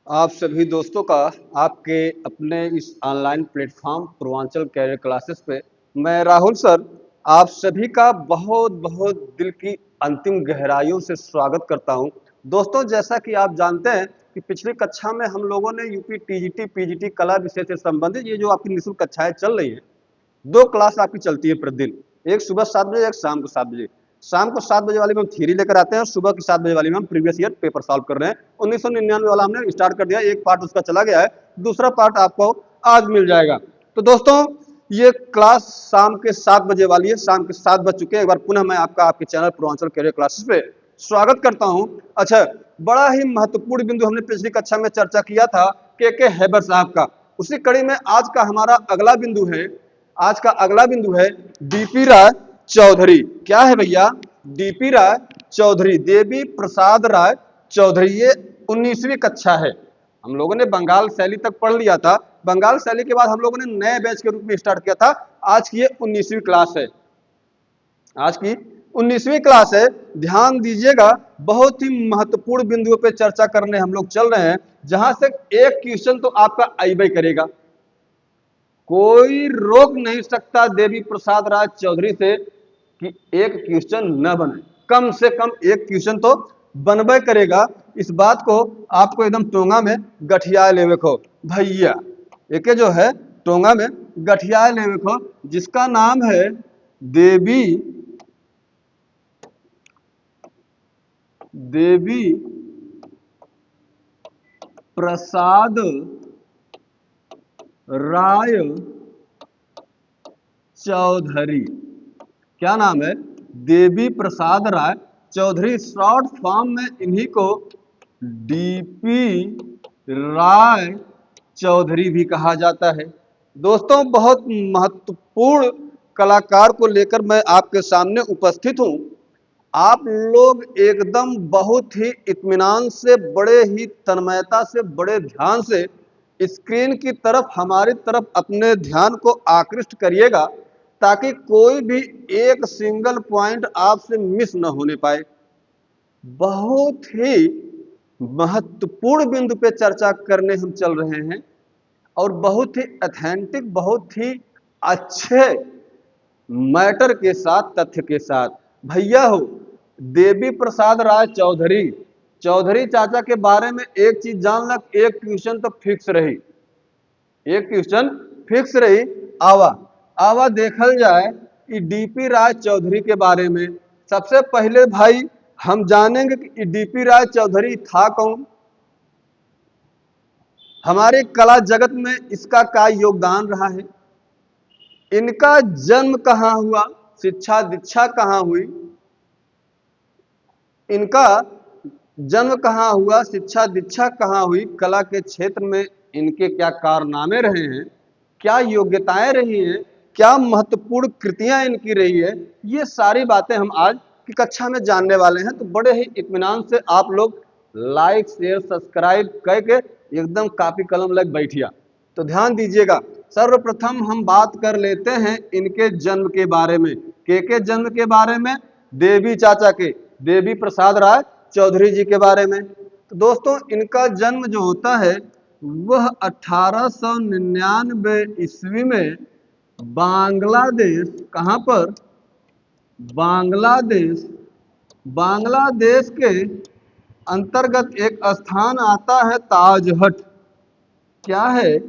आप सभी दोस्तों का आपके अपने इस online platform Purvanchal career classes पे मैं राहुल सर आप सभी का बहुत बहुत दिल की अंतिम गहराइयों से स्वागत करता हूं। दोस्तों, जैसा कि आप जानते हैं कि पिछली कक्षा में हम लोगों ने यूपी टीजीटी पीजीटी कला विषय से संबंधित ये जो आपकी निःशुल्क कक्षाएं चल रही हैं, दो क्लास आपकी चलती है प्रतिदिन। एक सुबह 7 बजे, एक शाम को 7 बजे। शाम को 7 बजे वाले में हम थ्योरी लेकर आते हैं और सुबह की 7 बजे वाले में हम प्रीवियस ईयर पेपर सॉल्व कर रहे हैं। 1999 वाला हमने स्टार्ट कर दिया, एक पार्ट उसका चला गया है, दूसरा पार्ट आपको आज मिल जाएगा। तो दोस्तों, ये क्लास शाम के 7 बजे वाली है। शाम के 7 बज चुके हैं। एक बार पुनः मैं आपके चैनल पूर्वांचल कैरियर क्लासेस पे स्वागत करता हूं। अच्छा, बड़ा ही महत्वपूर्ण बिंदु हमने पिछली कक्षा में चर्चा किया था के हैबर साहब का। उसी कड़ी में आज का हमारा अगला बिंदु है। आज का अगला बिंदु है डीपी राय चौधरी। क्या है भैया? डीपी राय चौधरी, देवी प्रसाद राय चौधरी। ये 19वीं कक्षा है। हम लोगों ने बंगाल शैली तक पढ़ लिया था। बंगाल शैली के बाद हम लोगों ने नए बैच के रूप में स्टार्ट किया था। आज की ये 19वीं क्लास है। आज की 19वीं क्लास है। ध्यान दीजिएगा, बहुत ही महत्वपूर्ण बिंदुओं पे चर्चा करने हम लोग चल रहे हैं, जहां से एक क्वेश्चन तो आपका आईबाई करेगा। कोई रोक नहीं सकता देवी प्रसाद राय चौधरी से कि एक क्वेश्चन न बने। कम से कम एक क्वेश्चन तो बनबे करेगा। इस बात को आपको एकदम टोंगा में गठिया लेवे को भैया, एक जो है टोंगा में गठिया लेवे को, जिसका नाम है देवी प्रसाद राय चौधरी। क्या नाम है? देवी प्रसाद राय चौधरी। शॉर्ट फॉर्म में इन्हीं को डीपी राय चौधरी भी कहा जाता है। दोस्तों, बहुत महत्वपूर्ण कलाकार को लेकर मैं आपके सामने उपस्थित हूं। आप लोग एकदम बहुत ही इत्मीनान से, बड़े ही तन्मयता से, बड़े ध्यान से स्क्रीन की तरफ, हमारी तरफ अपने ध्यान को आकृष्ट करिएगा, ताकि कोई भी एक सिंगल पॉइंट आपसे मिस न होने पाए। बहुत ही महत्वपूर्ण बिंदु पे चर्चा करने हम चल रहे हैं और बहुत ही ऑथेंटिक, बहुत ही अच्छे मैटर के साथ, तथ्य के साथ। भैया हो, देवी प्रसाद राय चौधरी, चौधरी चाचा के बारे में एक चीज जान लग, एक क्वेश्चन तो फिक्स रही, एक क्वेश्चन फिक्स रही। आवा आवा देखल जाए कि डीपी राय चौधरी के बारे में। सबसे पहले भाई हम जानेंगे कि डीपी राय चौधरी था कौन, हमारे कला जगत में इसका क्या योगदान रहा है, इनका जन्म कहाँ हुआ, शिक्षा दीक्षा कहाँ हुई, इनका जन्म कहाँ हुआ, शिक्षा दीक्षा कहाँ हुई, कला के क्षेत्र में इनके क्या कारनामे रहे हैं, क्या योग्यताएं रही हैं, क्या महत्वपूर्ण कृतियां इनकी रही है, ये सारी बातें हम आज की कक्षा में जानने वाले हैं। तो बड़े ही इत्मीनान से आप लोग लाइक शेयर सब्सक्राइब करके एकदम कापी कलम लग बैठिया। तो ध्यान दीजिएगा, सर्वप्रथम हम बात कर लेते हैं इनके जन्म के बारे में। के जन्म के बारे में? देवी चाचा के, देवी प्रसाद राय चौधरी जी के बारे में। तो दोस्तों, इनका जन्म जो होता है वह 1899 ईस्वी में बांग्लादेश, कहां पर? बांग्लादेश, बांग्लादेश के अंतर्गत एक स्थान आता है ताजहट। क्या है?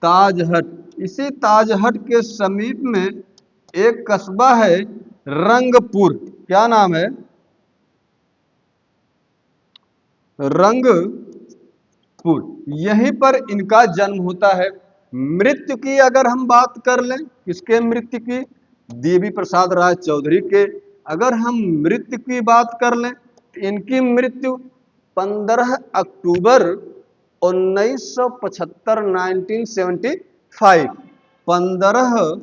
ताजहट। इसी ताजहट के समीप में एक कस्बा है रंगपुर। क्या नाम है? रंगपुर। यहीं पर इनका जन्म होता है। मृत्यु की अगर हम बात कर लें, किसके मृत्यु की? देवी प्रसाद राय चौधरी के। अगर हम मृत्यु की बात कर लें तो इनकी मृत्यु 15 अक्टूबर 1975, 1975, 15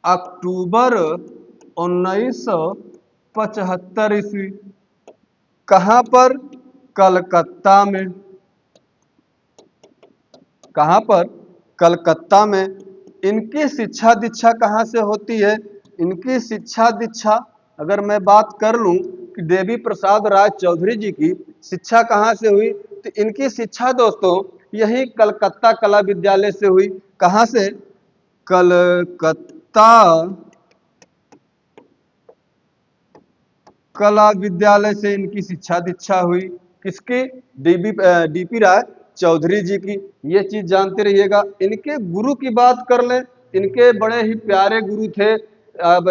अक्टूबर 1975 ईस्वी। कहां पर? कलकत्ता में। कहां पर? कलकत्ता में। इनकी शिक्षा दीक्षा कहां से होती है? इनकी शिक्षा दीक्षा अगर मैं बात कर लूं कि देवी प्रसाद राय चौधरी जी की शिक्षा कहां से हुई, तो इनकी शिक्षा दोस्तों यही कलकत्ता कला विद्यालय से हुई। कहाँ से? कलकत्ता कला विद्यालय से इनकी शिक्षा दीक्षा हुई। किसकी? डीपी राय चौधरी जी की। ये चीज जानते रहिएगा। इनके गुरु की बात कर ले, इनके बड़े ही प्यारे गुरु थे। अब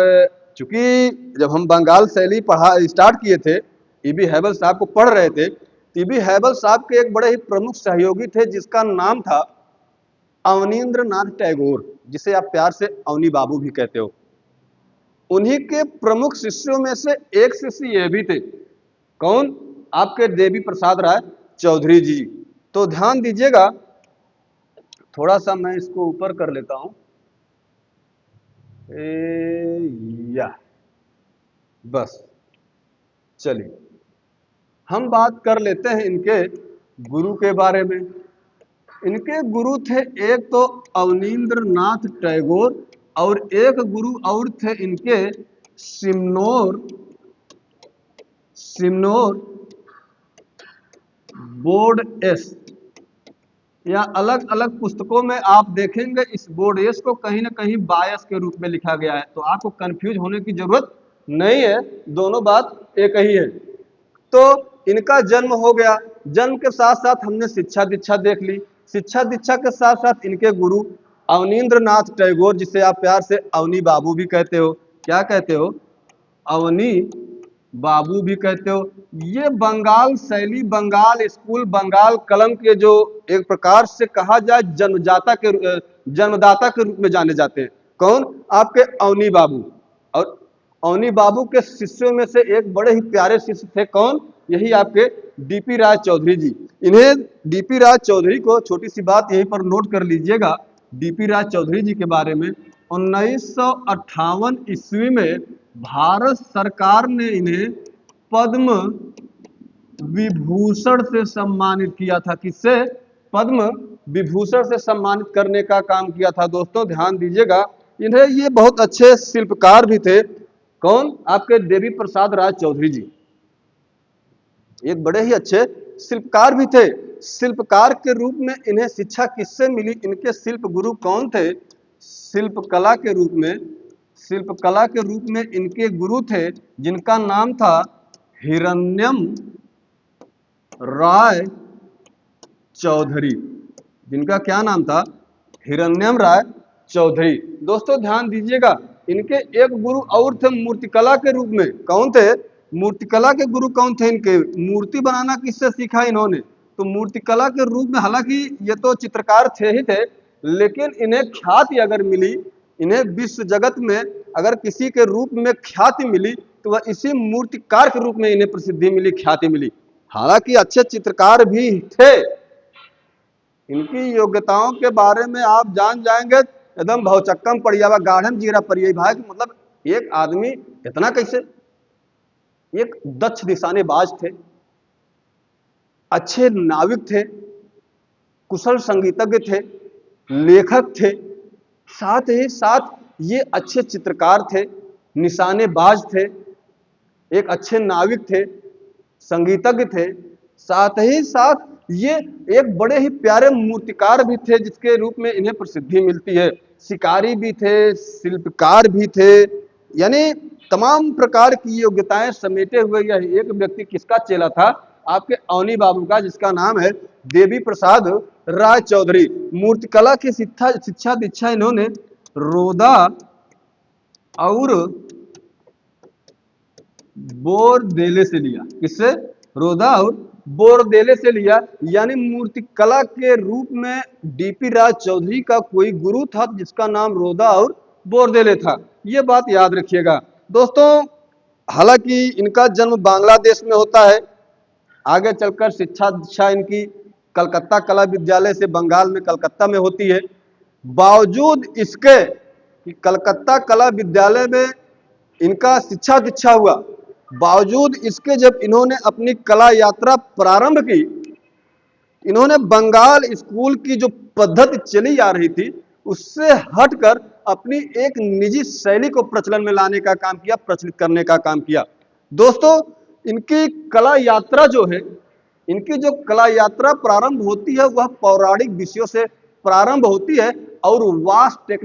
चूंकि जब हम बंगाल शैली पढ़ा स्टार्ट किए थे, ईबी हैबल साहब को पढ़ रहे थे, ईबी हैबल साहब के एक बड़े ही प्रमुख सहयोगी थे जिसका नाम था अवनींद्र नाथ टैगोर, जिसे आप प्यार से अवनी बाबू भी कहते हो। उन्हीं के प्रमुख शिष्यों में से एक शिष्य ये भी थे। कौन? आपके देवी प्रसाद राय चौधरी जी। तो ध्यान दीजिएगा, थोड़ा सा मैं इसको ऊपर कर लेता हूं। या बस, चलिए हम बात कर लेते हैं इनके गुरु के बारे में। इनके गुरु थे एक तो अवनींद्र नाथ टैगोर, और एक गुरु और थे इनके सिमनोर बोर्ड एस। या अलग अलग पुस्तकों में आप देखेंगे इस बोर्ड एस को कहीं ना कहीं बायस के रूप में लिखा गया है, तो आपको कंफ्यूज होने की जरूरत नहीं है, दोनों बात एक ही है। तो इनका जन्म हो गया, जन्म के साथ साथ हमने शिक्षा दीक्षा देख ली। शिक्षा दीक्षा के साथ साथ इनके गुरु अवनींद्र नाथ टैगोर, जिसे आप प्यार से अवनी बाबू भी कहते हो। क्या कहते हो? अवनी बाबू भी कहते हो। ये बंगाल शैली, बंगाल स्कूल, बंगाल कलम के जो एक प्रकार से कहा जाए जन्मदाता के रूप में जाने जाते हैं। कौन? आपके अवनी बाबू। और अवनी बाबू के शिष्यों में से एक बड़े ही प्यारे शिष्य थे। कौन? यही आपके डीपी राय चौधरी जी। इन्हें डीपी राय चौधरी को छोटी सी बात यहीं पर नोट कर लीजिएगा डीपी राय चौधरी जी के बारे में। 1958 ईस्वी में भारत सरकार ने इन्हें पद्म विभूषण से सम्मानित किया था। किससे? पद्म विभूषण से सम्मानित करने का काम किया था। दोस्तों ध्यान दीजिएगा, इन्हें ये बहुत अच्छे शिल्पकार भी थे। कौन? आपके देवी प्रसाद राय चौधरी जी एक बड़े ही अच्छे शिल्पकार भी थे। शिल्पकार के रूप में इन्हें शिक्षा किससे मिली? इनके शिल्प गुरु कौन थे? शिल्पकला के रूप में इनके गुरु थे जिनका नाम था हिरण्यम राय चौधरी। जिनका क्या नाम था? हिरण्यम राय चौधरी। दोस्तों ध्यान दीजिएगा, इनके एक गुरु और थे मूर्तिकला के रूप में। कौन थे? मूर्तिकला के गुरु कौन थे इनके? मूर्ति बनाना किससे सीखा इन्होंने? तो मूर्तिकला के रूप में, हालांकि ये तो चित्रकार थे ही थे, लेकिन इन्हें ख्याति अगर मिली, इन्हें विश्व जगत में अगर किसी के रूप में ख्याति मिली तो वह इसी मूर्तिकार के रूप में इन्हें प्रसिद्धि मिली, ख्याति मिली। हालांकि अच्छे चित्रकार भी थे। इनकी योग्यताओं के बारे में आप जान जाएंगे, एकदम भौचक्कम पड़ियावा गाढ़म जीरा परिये भाई। मतलब एक आदमी इतना कैसे? एक दक्ष निशानेबाज थे, अच्छे नाविक थे, कुशल संगीतज्ञ थे, लेखक थे, साथ ही साथ ये अच्छे चित्रकार थे, निशानेबाज थे, एक अच्छे नाविक थे, संगीतज्ञ थे, साथ ही साथ ये एक बड़े ही प्यारे मूर्तिकार भी थे जिसके रूप में इन्हें प्रसिद्धि मिलती है। शिकारी भी थे, शिल्पकार भी थे, यानी तमाम प्रकार की योग्यताएं समेटे हुए यह एक व्यक्ति किसका चेला था? आपके अवनी बाबू का, जिसका नाम है देवी प्रसाद राय चौधरी। मूर्तिकला की शिक्षा दीक्षा इन्होंने रोदा और बोरदेले से लिया। किससे? रोदा और बोरदेले से लिया। यानी मूर्तिकला के रूप में डीपी राय चौधरी का कोई गुरु था जिसका नाम रोदा और बोरदेले था। ये बात याद रखिएगा दोस्तों। हालांकि इनका जन्म बांग्लादेश में होता है, आगे चलकर शिक्षा दीक्षा इनकी कलकत्ता कला विद्यालय से बंगाल में कलकत्ता में होती है। बावजूद इसके कि कलकत्ता कला विद्यालय में इनका शिक्षा दीक्षा हुआ, बावजूद इसके जब इन्होंने अपनी कला यात्रा प्रारंभ की, इन्होंने बंगाल स्कूल की जो पद्धति चली आ रही थी उससे हटकर अपनी एक निजी शैली को प्रचलन में लाने का काम किया, प्रचलित करने का काम किया। दोस्तों इनकी कला यात्रा जो है इनकी जो कला यात्रा प्रारंभ होती है वह पौराणिक विषयों से प्रारंभ होती है और वास्तु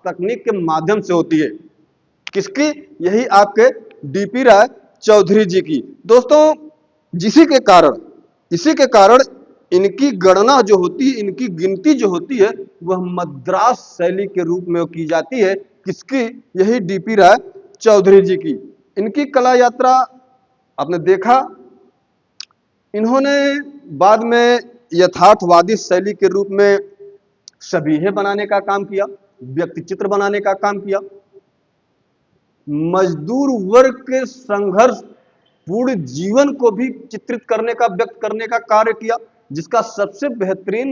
तकनीक के माध्यम से होती है। किसकी? यही आपके डीपी राय चौधरी जी की। दोस्तों, जिसी के कारण इसी के कारण इनकी गणना जो होती है, इनकी गिनती जो होती है वह मद्रास शैली के रूप में की जाती है। किसकी? यही डीपी राय चौधरी जी की। इनकी कला यात्रा आपने देखा, इन्होंने बाद में यथार्थवादी शैली के रूप में शबीहे बनाने का काम किया, व्यक्ति चित्र बनाने का काम किया, मजदूर वर्ग के संघर्ष पूर्ण जीवन को भी चित्रित करने का, व्यक्त करने का कार्य किया, जिसका सबसे बेहतरीन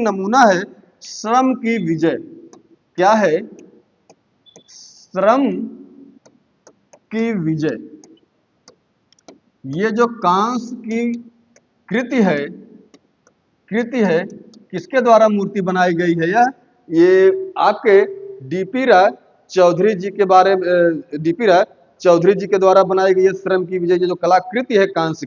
नमूना है श्रम की विजय। क्या है? श्रम की विजय। ये जो कांस की कृति है किसके द्वारा मूर्ति बनाई गई है? ये आपके डीपी राय चौधरी जी के द्वारा बनाई गई है श्रम की विजय। ये जो कलाकृति है कांस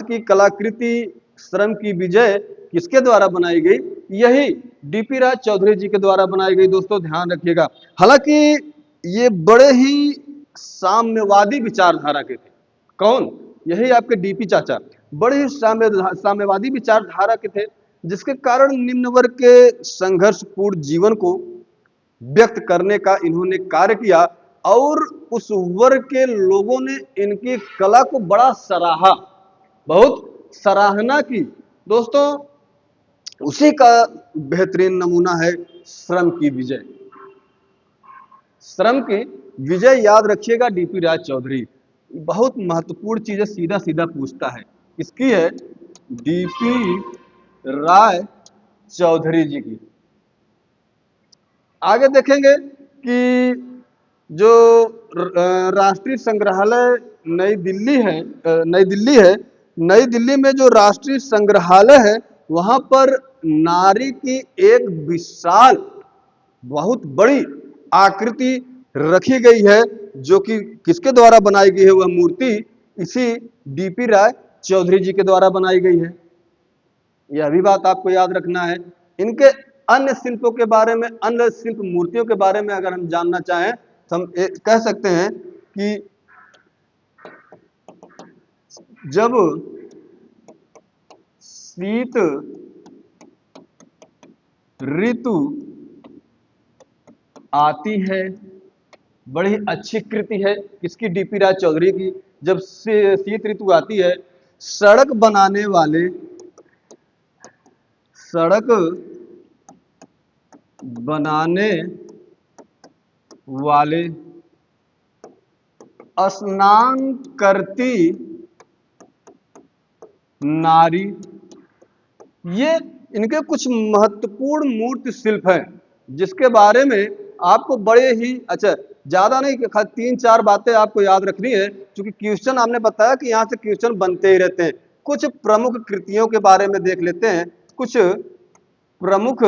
की कलाकृति श्रम की विजय किसके द्वारा बनाई गई? यही डीपी राय चौधरी जी के द्वारा बनाई गई। दोस्तों ध्यान रखिएगा, हालांकि ये बड़े ही साम्यवादी विचारधारा के थे। कौन? यही आपके डीपी चाचा बड़े ही साम्यवादी विचारधारा के थे, जिसके कारण निम्न वर्ग के संघर्षपूर्ण जीवन को व्यक्त करने का इन्होंने कार्य किया और उस वर्ग के लोगों ने इनकी कला को बड़ा सराहा, बहुत सराहना की। दोस्तों, उसी का बेहतरीन नमूना है श्रम की विजय। श्रम की विजय याद रखिएगा, डीपी राय चौधरी बहुत महत्वपूर्ण चीजें सीधा सीधा पूछता है। किसकी है? डीपी राय चौधरी जी की। आगे देखेंगे कि जो राष्ट्रीय संग्रहालय नई दिल्ली में जो राष्ट्रीय संग्रहालय है वहां पर नारी की एक विशाल बहुत बड़ी आकृति रखी गई है, जो कि किसके द्वारा बनाई गई है? वह मूर्ति इसी डीपी राय चौधरी जी के द्वारा बनाई गई है। यह भी बात आपको याद रखना है। इनके अन्य शिल्पों के बारे में, अन्य शिल्प मूर्तियों के बारे में अगर हम जानना चाहें तो हम कह सकते हैं कि जब शीत ऋतु आती है, बड़ी अच्छी कृति है किसकी? डीपी राय चौधरी की। जब शीत ऋतु आती है, सड़क बनाने वाले स्नान करती नारी, ये इनके कुछ महत्वपूर्ण मूर्ति शिल्प हैं, जिसके बारे में आपको बड़े ही ज्यादा नहीं, 3-4 बातें आपको याद रखनी है, क्योंकि क्वेश्चन आपने बताया कि यहाँ से क्वेश्चन बनते ही रहते हैं। कुछ प्रमुख कृतियों के बारे में देख लेते हैं। कुछ प्रमुख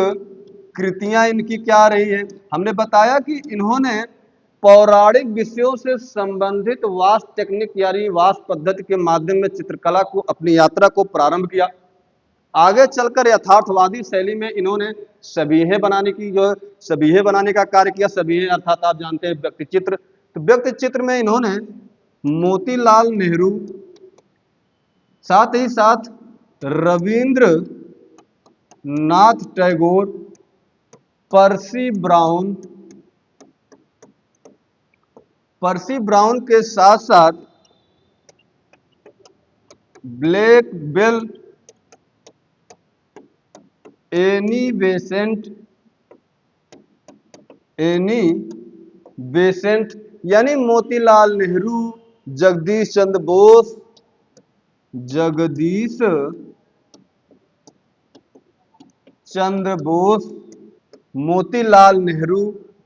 कृतियां इनकी क्या रही है? हमने बताया कि इन्होंने पौराणिक विषयों से संबंधित वास्तु टेक्निक यानी वास्तु पद्धति के माध्यम में चित्रकला को, अपनी यात्रा को प्रारंभ किया। आगे चलकर यथार्थवादी शैली में इन्होंने शबीहे बनाने का कार्य किया। शबीहे अर्थात आप जानते हैं व्यक्ति चित्र। तो व्यक्ति चित्र में इन्होंने मोतीलाल नेहरू, साथ ही साथ रविंद्र नाथ टैगोर, पर्सी ब्राउन के साथ साथ ब्लैक बेल, एनी बेसेंट यानी Motilal Nehru, Jagdish Chandra Bose, Motilal Nehru,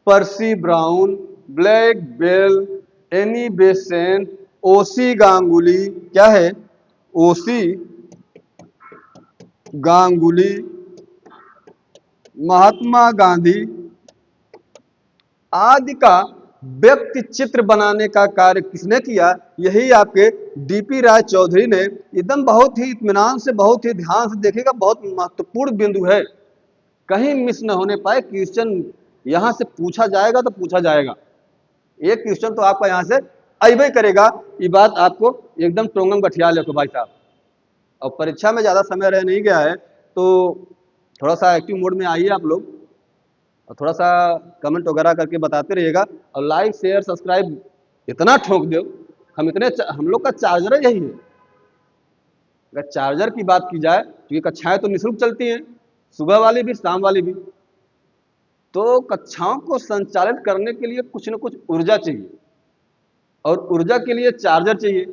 Percy Brown, Black Bell, Annie Besant, OC Ganguly, क्या है? ओसी गांगुली, महात्मा गांधी आदि का व्यक्ति चित्र बनाने का कार्य किसने किया? यही आपके डीपी राय चौधरी ने। एकदम बहुत ही इत्मीनान से, बहुत ही ध्यान से देखिएगा, बहुत महत्वपूर्ण बिंदु है, कहीं मिस न होने पाए। क्वेश्चन यहां से पूछा जाएगा तो पूछा जाएगा, एक क्वेश्चन तो आपका यहां से अइबे करेगा। ये बात आपको एकदम टोंगम गठिया लेको भाई साहब। और परीक्षा में ज्यादा समय रह नहीं गया है, तो थोड़ा सा एक्टिव मोड में आइए आप लोग, और थोड़ा सा कमेंट वगैरह करके बताते रहिएगा, और लाइक शेयर सब्सक्राइब इतना ठोक दो। हम लोग का चार्जर यही है। अगर चार्जर की बात की जाए तो ये कक्षाएं तो निःशुल्क चलती हैं, सुबह वाली भी शाम वाली भी। तो कक्षाओं को संचालित करने के लिए कुछ न कुछ ऊर्जा चाहिए, और ऊर्जा के लिए चार्जर चाहिए।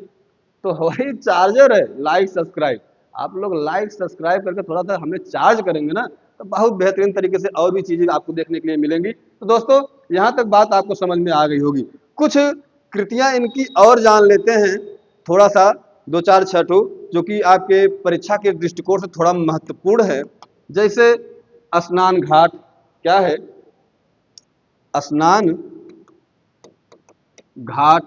तो वही चार्जर है लाइक सब्सक्राइब। आप लोग लाइक सब्सक्राइब करके थोड़ा सा हमें चार्ज करेंगे ना, तो बहुत बेहतरीन तरीके से और भी चीजें आपको देखने के लिए मिलेंगी। तो दोस्तों, यहाँ तक बात आपको समझ में आ गई होगी। कुछ कृतियां इनकी और जान लेते हैं, थोड़ा सा दो चार छठो, जो कि आपके परीक्षा के दृष्टिकोण से थोड़ा महत्वपूर्ण है। जैसे स्नान घाट क्या है? स्नान घाट,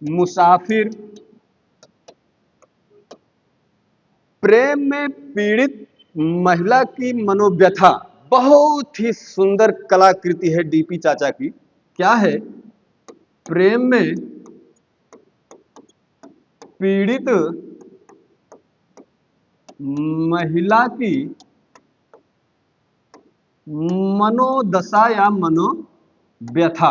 मुसाफिर, प्रेम में पीड़ित महिला की मनोव्यथा। बहुत ही सुंदर कलाकृति है डीपी चाचा की। क्या है? प्रेम में पीड़ित महिला की मनोदशा या मनोव्यथा।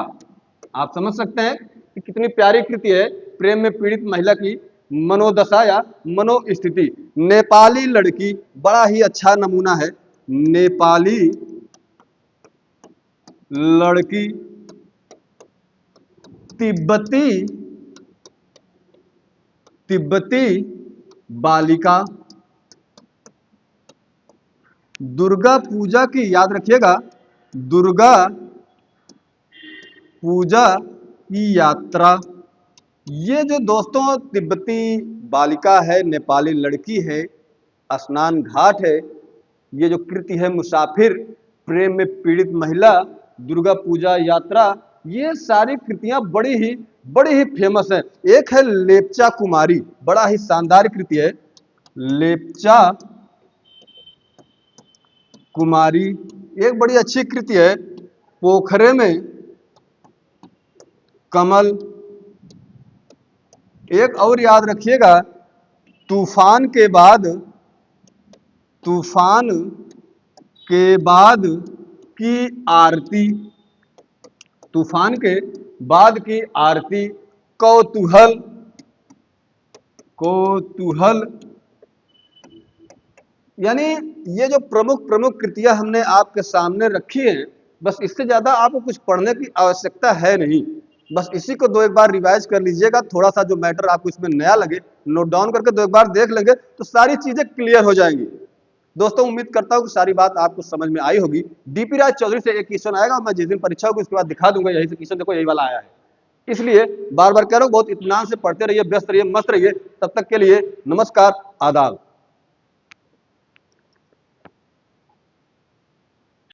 आप समझ सकते हैं कि कितनी प्यारी कृति है, प्रेम में पीड़ित महिला की मनोदशा या मनोस्थिति। नेपाली लड़की बड़ा ही अच्छा नमूना है। नेपाली लड़की, तिब्बती तिब्बती बालिका, दुर्गा पूजा की, याद रखिएगा, दुर्गा पूजा की यात्रा। ये जो दोस्तों तिब्बती बालिका है, नेपाली लड़की है, स्नान घाट है, ये जो कृति है मुसाफिर, प्रेम में पीड़ित महिला, दुर्गा पूजा यात्रा, ये सारी कृतियां बड़ी ही फेमस है। एक है लेप्चा कुमारी, बड़ा ही शानदार कृति है, लेप्चा कुमारी, एक बड़ी अच्छी कृति है। पोखरे में कमल, एक और याद रखिएगा, तूफान के बाद, तूफान के बाद की आरती, तूफान के बाद की आरती, कौतूहल, कौतूहल। यानी ये जो प्रमुख प्रमुख कृतियां हमने आपके सामने रखी हैं, बस इससे ज्यादा आपको कुछ पढ़ने की आवश्यकता है नहीं। बस इसी को दो एक बार रिवाइज कर लीजिएगा, थोड़ा सा जो मैटर आपको इसमें नया लगे नोट डाउन करके दो एक बार देख लेंगे तो सारी चीजें क्लियर हो जाएंगी। दोस्तों, उम्मीद करता हूं कि सारी बात आपको समझ में आई होगी। डीपी राज चौधरी से एक क्वेश्चन आएगा, मैं जिस दिन परीक्षा होगी उसके बाद दिखा दूंगा, यही से क्वेश्चन देखो, यही वाला आया है। इसलिए बार बार कह रहा हूं, बहुत इत्मीनान से पढ़ते रहिए, व्यस्त रहिए, मस्त रहिए। तब तक के लिए नमस्कार, आदाब।